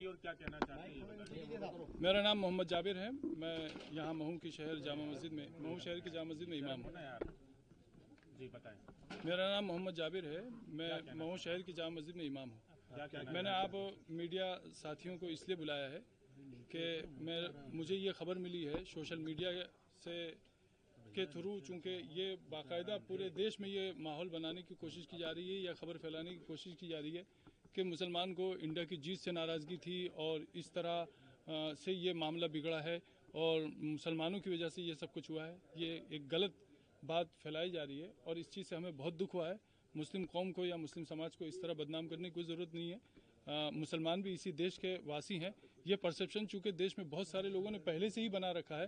की और क्या कहना चाहते हैं? मेरा नाम मोहम्मद जाबिर है। मैं यहाँ महू की शहर जामा मस्जिद में, महू शहर की जामा मस्जिद में इमाम हूँ। जी बताएं। मेरा नाम मोहम्मद जाबिर है। मैं महू शहर की जामा मस्जिद में इमाम हूँ। मैंने आप मीडिया साथियों को इसलिए बुलाया है कि मुझे ये खबर मिली है सोशल मीडिया से के थ्रू, चूँकि ये बाकायदा पूरे देश में ये माहौल बनाने की कोशिश की जा रही है या खबर फैलाने की कोशिश की जा रही है कि मुसलमान को इंडिया की जीत से नाराज़गी थी और इस तरह से ये मामला बिगड़ा है और मुसलमानों की वजह से ये सब कुछ हुआ है। ये एक गलत बात फैलाई जा रही है और इस चीज़ से हमें बहुत दुख हुआ है। मुस्लिम कौम को या मुस्लिम समाज को इस तरह बदनाम करने की कोई ज़रूरत नहीं है। मुसलमान भी इसी देश के वासी हैं। ये परसेप्शन चूँकि देश में बहुत सारे लोगों ने पहले से ही बना रखा है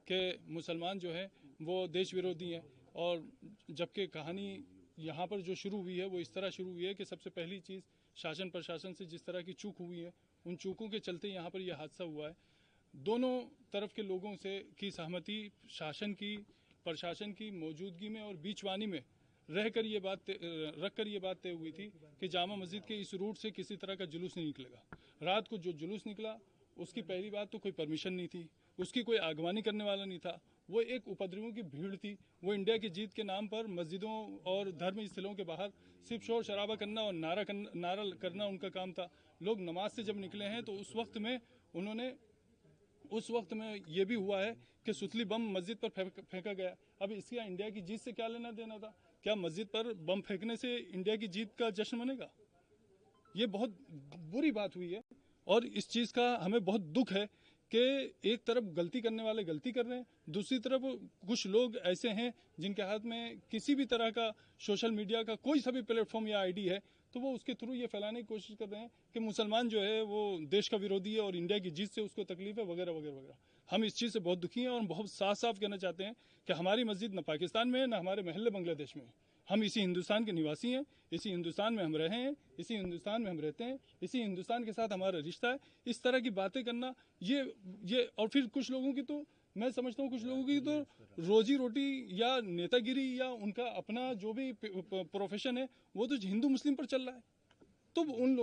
कि मुसलमान जो है वो देश विरोधी हैं, और जबकि कहानी यहाँ पर जो शुरू हुई है वो इस तरह शुरू हुई है कि सबसे पहली चीज़ शासन प्रशासन से जिस तरह की चूक हुई है, उन चूकों के चलते यहाँ पर यह हादसा हुआ है। दोनों तरफ के लोगों से की सहमति, शासन की, प्रशासन की मौजूदगी में और बीचवानी में रखकर ये बात तय हुई थी कि जामा मस्जिद के इस रूट से किसी तरह का जुलूस नहीं निकलेगा। रात को जो जुलूस निकला उसकी पहली बात तो कोई परमिशन नहीं थी, उसकी कोई आगवानी करने वाला नहीं था। वो एक उपद्रवियों की भीड़ थी। वो इंडिया की जीत के नाम पर मस्जिदों और धर्म स्थलों के बाहर सिर्फ शोर शराबा करना और नारा करना उनका काम था। लोग नमाज से जब निकले हैं तो उस वक्त में ये भी हुआ है कि सुतली बम मस्जिद पर फेंका गया। अब इसका इंडिया की जीत से क्या लेना देना था? क्या मस्जिद पर बम फेंकने से इंडिया की जीत का जश्न मनेगा? ये बहुत बुरी बात हुई है और इस चीज़ का हमें बहुत दुख है कि एक तरफ गलती करने वाले गलती कर रहे हैं, दूसरी तरफ कुछ लोग ऐसे हैं जिनके हाथ में किसी भी तरह का सोशल मीडिया का कोई सा भी प्लेटफॉर्म या आईडी है तो वो उसके थ्रू ये फैलाने की कोशिश कर रहे हैं कि मुसलमान जो है वो देश का विरोधी है और इंडिया की जीत से उसको तकलीफ है वगैरह वगैरह वगैरह। हम इस चीज़ से बहुत दुखी हैं और हम बहुत साफ साफ कहना चाहते हैं कि हमारी मस्जिद न पाकिस्तान में है, न हमारे महल्ले बांग्लादेश में है। हम इसी हिंदुस्तान के निवासी हैं, इसी हिंदुस्तान में हम रहे हैं, इसी हिंदुस्तान में हम रहते हैं, इसी हिंदुस्तान के साथ हमारा रिश्ता है। इस तरह की बातें करना ये और फिर कुछ लोगों की तो मैं समझता हूँ कुछ लोगों की तो रोजी रोटी या नेतागिरी या उनका अपना जो भी प्रोफेशन है वो तो हिंदू मुस्लिम पर चल रहा है। तो उन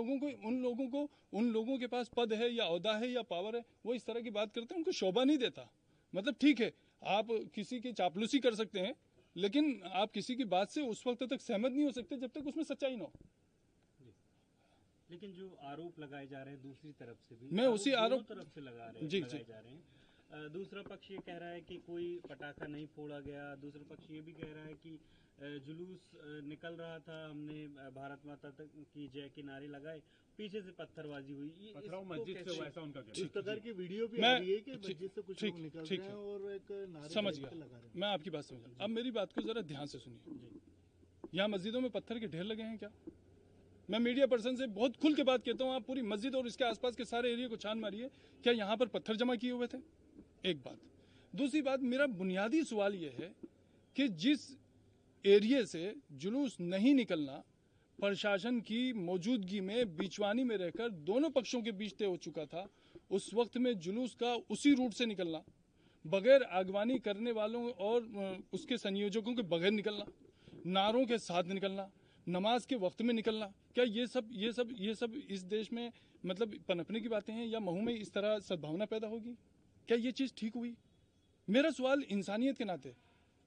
लोगों के पास पद है या ओहदा है या पावर है, वो इस तरह की बात करते हैं, उनको शोभा नहीं देता। मतलब ठीक है, आप किसी की चापलूसी कर सकते हैं लेकिन आप किसी की बात से उस वक्त तक सहमत नहीं हो सकते जब तक उसमें सच्चाई न हो। लेकिन जो आरोप लगाए जा रहे हैं दूसरी तरफ से भी, मैं उसी आरोप तरफ से लगाए जा रहे हैं। दूसरा पक्ष ये कह रहा है कि कोई पटाखा नहीं फोड़ा गया, दूसरा पक्ष ये भी कह रहा है कि जुलूस निकल रहा था, हमने भारत माता तक की जय के नारे लगाए, पीछे से पत्थरबाजी हुई। मस्जिद से ऐसा उनका इस प्रकार की वीडियो भी आ रही है कि मस्जिद से कुछ लोग निकल रहे हैं और एक नारे समझ गया। मैं आपकी बात समझा। अब मेरी बात को जरा ध्यान से सुनिए। यहाँ मस्जिदों में पत्थर के ढेर लगे हैं क्या? मैं मीडिया पर्सन से बहुत खुल के बात कहता हूँ, आप पूरी मस्जिद और इसके आसपास के सारे एरिया को छान मारिए, क्या यहाँ पर पत्थर जमा किए हुए थे? एक बात। दूसरी बात, मेरा बुनियादी सवाल यह है कि जिस एरिया से जुलूस नहीं निकलना प्रशासन की मौजूदगी में बीचवानी में रहकर दोनों पक्षों के बीच तय हो चुका था, उस वक्त में जुलूस का उसी रूट से निकलना, बगैर आगवानी करने वालों और उसके संयोजकों के बगैर निकलना, नारों के साथ निकलना, नमाज के वक्त में निकलना, क्या ये सब इस देश में मतलब पनपने की बातें हैं या महू में इस तरह सद्भावना पैदा होगी? क्या ये चीज़ ठीक हुई? मेरा सवाल इंसानियत के नाते,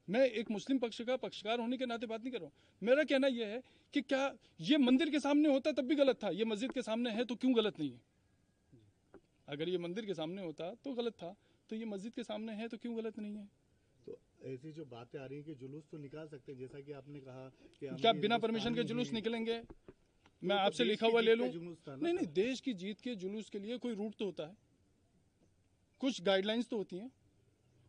मैं एक मुस्लिम पक्ष का पक्षकार होने के नाते बात नहीं कर रहा हूँ। मेरा कहना यह है कि क्या ये मंदिर के सामने होता तब भी गलत था, ये मस्जिद के सामने है तो क्यों गलत नहीं है? अगर ये मंदिर के सामने होता तो गलत था, तो ये मस्जिद के सामने है तो क्यों गलत नहीं है? तो ऐसी जो बातें आ रही हैं कि जुलूस तो निकाल सकते हैं, जैसा कि आपने कहा कि क्या बिना परमिशन के जुलूस निकलेंगे? मैं आपसे लिखा हुआ ले लूं? नहीं, देश की जीत के जुलूस के लिए कोई रूट तो होता है, कुछ गाइडलाइंस तो होती हैं,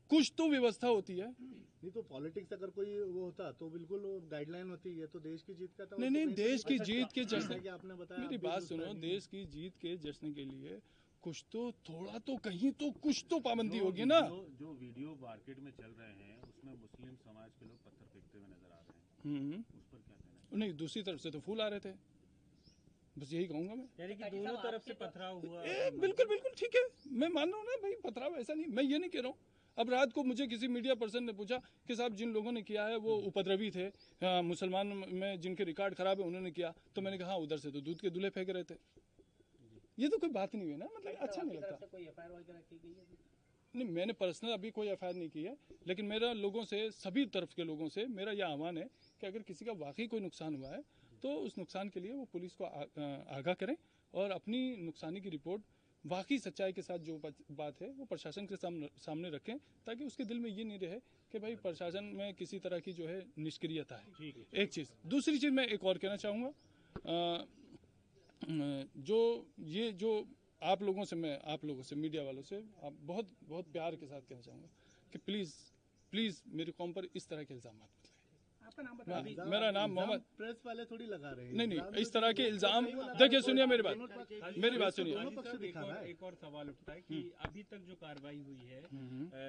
कुछ तो व्यवस्था होती है। नहीं तो पॉलिटिक्स अगर कोई वो होता तो बिल्कुल गाइडलाइन होती है, तो देश की जीत का तो नहीं, देश की जीत के जश्न, आपने बताया, मेरी बात सुनो, देश की जीत के जश्न के लिए कुछ तो थोड़ा तो कहीं तो कुछ तो पाबंदी होगी ना। जो वीडियो मार्केट में चल रहे हैं उसमें मुस्लिम समाज के लोग पत्थर फेंकते हुए नजर आ रहे हैं, उस पर क्या कहना है? नहीं, दूसरी तरफ से तो फूल आ रहे थे, बस यही कहूंगा मैं। यानी कि दोनों तरफ से पथराव हुआ। बिल्कुल ठीक है, मैं मान रहा हूँ ना भाई, पथराव ऐसा नहीं, मैं ये नहीं कह रहा हूँ। अब रात को मुझे किसी मीडिया पर्सन ने पूछा कि साहब जिन लोगों ने किया है वो उपद्रवी थे, मुसलमान में जिनके रिकॉर्ड खराब है उन्होंने किया, तो मैंने कहा उधर से तो दूध के दूल्हे फेंक रहे थे। ये तो कोई बात नहीं हुई ना, मतलब अच्छा नहीं लगता। कोई एफआईआर वगैरह की गई है? नहीं, मैंने पर्सनल अभी कोई एफआईआर नहीं की है, लेकिन मेरा लोगों से, सभी तरफ के लोगों से मेरा यह आह्वान है कि अगर किसी का वाकई कोई नुकसान हुआ है तो उस नुकसान के लिए वो पुलिस को आगाह करें और अपनी नुकसानी की रिपोर्ट वाकई सच्चाई के साथ जो बात है वो प्रशासन के सामने रखें, ताकि उसके दिल में ये नहीं रहे कि भाई प्रशासन में किसी तरह की जो है निष्क्रियता है। एक चीज़। दूसरी चीज़ मैं एक और कहना चाहूँगा, जो आप लोगों से मीडिया वालों से आप बहुत बहुत प्यार के साथ कहना चाहूँगा कि प्लीज़ मेरी कौम पर इस तरह के इल्ज़ाम मत लगाइए। मेरा नाम मोहम्मद। प्रेस वाले थोड़ी लगा रहे हैं। नहीं, इस तरह के इल्ज़ाम, देखिए सुनिए मेरी बात सुनिए। एक और सवाल उठता है कि अभी तक जो कार्रवाई हुई है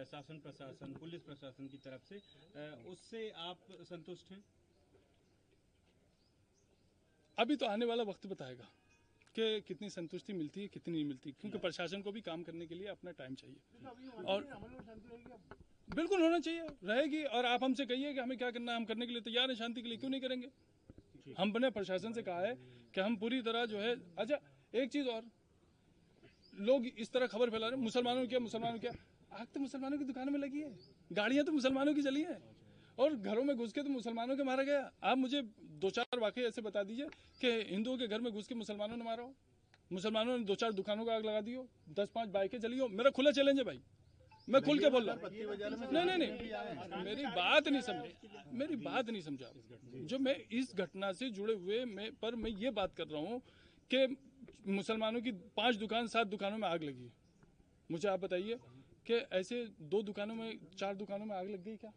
शासन प्रशासन, पुलिस प्रशासन की तरफ से, उससे आप संतुष्ट हैं? अभी तो आने वाला वक्त बताएगा कि कितनी संतुष्टि मिलती है, कितनी नहीं मिलती, क्योंकि प्रशासन को भी काम करने के लिए अपना टाइम चाहिए और बिल्कुल होना चाहिए, रहेगी। और आप हमसे कहिए कि हमें क्या करना है, हम करने के लिए तैयार हैं, शांति के लिए क्यों नहीं करेंगे। हमने प्रशासन से कहा है कि हम पूरी तरह जो है। अच्छा, एक चीज़ और, लोग इस तरह खबर फैला रहे हैं मुसलमानों क्या, आग तो मुसलमानों की दुकान में लगी है, गाड़ियाँ तो मुसलमानों की चली है और घरों में घुस के तो मुसलमानों के मारा गया। आप मुझे 2-4 वाकई ऐसे बता दीजिए कि हिंदुओं के घर में घुस के मुसलमानों ने मारा हो, मुसलमानों ने 2-4 दुकानों को आग लगा दी हो, 10-5 बाइकें जली हो। मेरा खुला चैलेंज है भाई, मैं खुल के बोल रहा हूँ। नहीं, मेरी बात नहीं समझा। जो मैं इस घटना से जुड़े हुए मैं ये बात कर रहा हूँ कि मुसलमानों की 5 दुकान 7 दुकानों में आग लगी है। मुझे आप बताइए कि ऐसे 2 दुकानों में 4 दुकानों में आग लग गई क्या?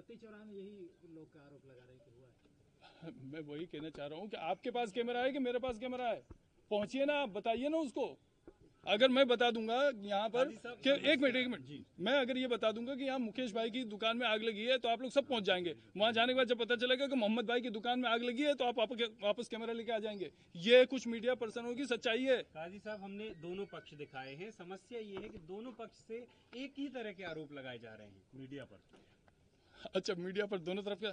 यही लोग का आरोप लगा रहे हैं कि हुआ है। मैं वही कहना चाह रहा हूँ कि आपके पास कैमरा है कि मेरे पास कैमरा है, पहुंचिए ना, आप बताइए ना उसको। अगर मैं बता दूंगा यहाँ पर कि एक मिनट मैं अगर ये बता दूंगा कि यहाँ मुकेश भाई की दुकान में आग लगी है तो आप लोग सब पहुंच जाएंगे। वहां जाने के बाद जब पता चलेगा कि मोहम्मद भाई की दुकान में आग लगी है तो आप वापस कैमरा लेके आ जाएंगे। ये कुछ मीडिया पर्सनों की सच्चाई है। काजी साहब, हमने दोनों पक्ष दिखाए हैं, समस्या ये है कि दोनों पक्ष से एक ही तरह के आरोप लगाए जा रहे हैं मीडिया पर। अच्छा, मीडिया पर दोनों तरफ का?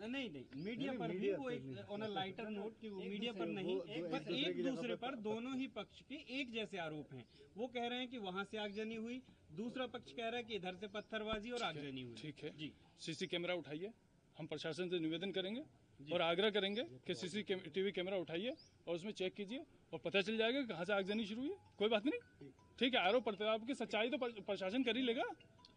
नहीं, मीडिया पर भी वो एक ऑन अ लाइटर नोट कि वो मीडिया पर नहीं, बस एक दूसरे पर दोनों ही पक्ष के एक जैसे आरोप हैं। वो कह रहे हैं कि वहां से आगजनी हुई, दूसरा पक्ष कह रहा है कि इधर से पत्थरबाजी और आगजनी हुई। ठीक है जी, सीसी कैमरा उठाइए, हम प्रशासन से निवेदन करेंगे और आग्रह करेंगे कि सीसीटीवी कैमरा उठाइए और उसमें चेक कीजिए और पता चल जाएगा कहाँ से आगजनी शुरू हुई है। कोई बात नहीं, ठीक है, आरोप प्रत्यारोप की सच्चाई तो प्रशासन कर ही लेगा।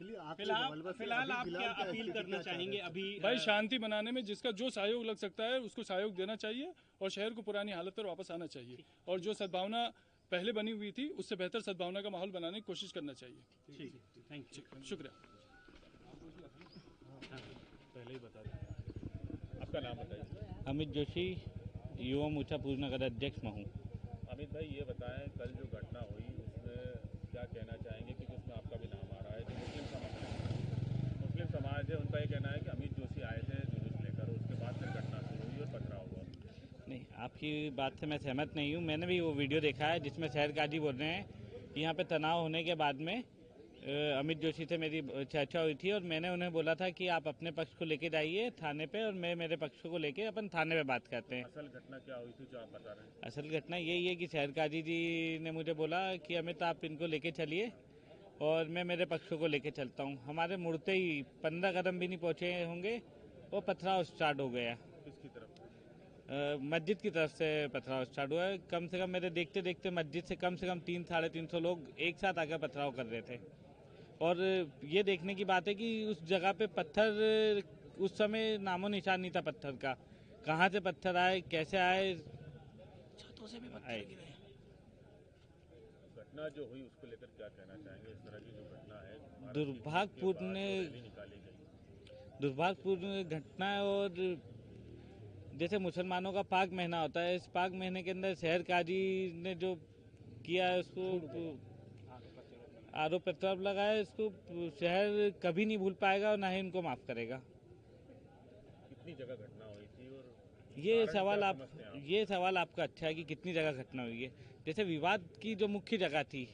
फिलहाल आप क्या अपील करना चाहेंगे? अभी भाई शांति बनाने में जिसका जो सहयोग लग सकता है उसको सहयोग देना चाहिए और शहर को पुरानी हालत पर वापस आना चाहिए और जो सद्भावना पहले बनी हुई थी उससे बेहतर सद्भावना का माहौल बनाने की कोशिश करना चाहिए। ठीक है, थैंक यू, शुक्रिया। पहले ही बता दें, आपका नाम बताइए। अमित जोशी, युवा मोर्चा पूर्णनगर अध्यक्ष महू। अमित भाई, ये बताएं कल जो घटना हुई उसमें क्या कहना चाहेंगे, क्योंकि उसमें आपका भी नाम आ रहा है। जो मुस्लिम समाज है उनका ये कहना है कि अमित जोशी आए थे जुलूस लेकर, उसके बाद फिर घटना शुरू हुई और पथराव हुआ। नहीं, आपकी बात से मैं सहमत नहीं हूँ। मैंने भी वो वीडियो देखा है जिसमें शहर काजी बोल रहे हैं कि यहाँ पे तनाव होने के बाद में अमित जोशी से मेरी चर्चा हुई थी और मैंने उन्हें बोला था कि आप अपने पक्ष को लेके जाइए थाने पे और मैं मेरे पक्ष को लेके अपन थाने पे बात करते हैं। असल घटना क्या हुई थी जो आप बता रहे हैं? असल घटना यही है कि शहर काजी जी ने मुझे बोला कि अमित आप इनको लेके चलिए और मैं मेरे पक्ष को लेके चलता हूँ। हमारे मुड़ते ही 15 कदम भी नहीं पहुँचे होंगे वो पथराव स्टार्ट हो गया। किसकी तरफ? मस्जिद की तरफ से पथराव स्टार्ट हुआ है। कम से कम मेरे देखते देखते मस्जिद से कम 300-350 लोग एक साथ आकर पथराव कर रहे थे। और ये देखने की बात है कि उस जगह पे पत्थर उस समय नामो निशान नहीं था पत्थर का, कहाँ से पत्थर आए, कैसे आए, छतों से भी पत्थर गिरे। घटना जो हुई उसको लेकर क्या कहना चाहेंगे? इस तरह की जो घटना है दुर्भाग्यपूर्ण घटना है और जैसे मुसलमानों का पाक महीना होता है, इस पाक महीने के अंदर शहर काजी ने जो किया है उसको आरोप प्रत्यारोप लगाया, इसको शहर कभी नहीं भूल पाएगा और ना ही इनको माफ करेगा। कितनी जगह घटना हुई थी और ये सवाल आपका अच्छा है कि कितनी जगह घटना हुई है। जैसे विवाद की जो मुख्य जगह थी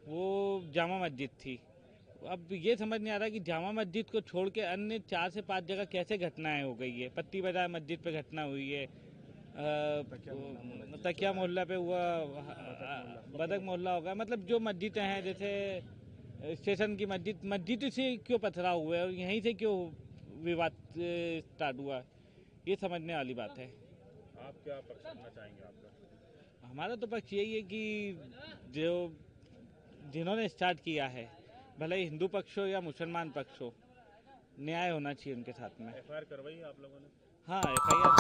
वो जामा मस्जिद थी। अब ये समझ नहीं आ रहा कि जामा मस्जिद को छोड़ के अन्य 4 से 5 जगह कैसे घटनाएं हो गई है। पत्ती बाजार मस्जिद पे घटना हुई है, तकिया मोहल्ला पे हुआ, बदक मोहल्ला होगा, मतलब जो मस्जिदें हैं जैसे स्टेशन की मस्जिद से क्यों पथराव हुआ है और यहीं से क्यों विवाद स्टार्ट हुआ, ये समझने वाली बात है। आप क्या पक्ष करना चाहेंगे? आपका हमारा तो पक्ष यही है कि जिन्होंने स्टार्ट किया है, भले ही हिंदू पक्ष हो या मुसलमान पक्ष हो, न्याय होना चाहिए उनके साथ में। FIR करवाई आप लोगों ने? हाँ, FIR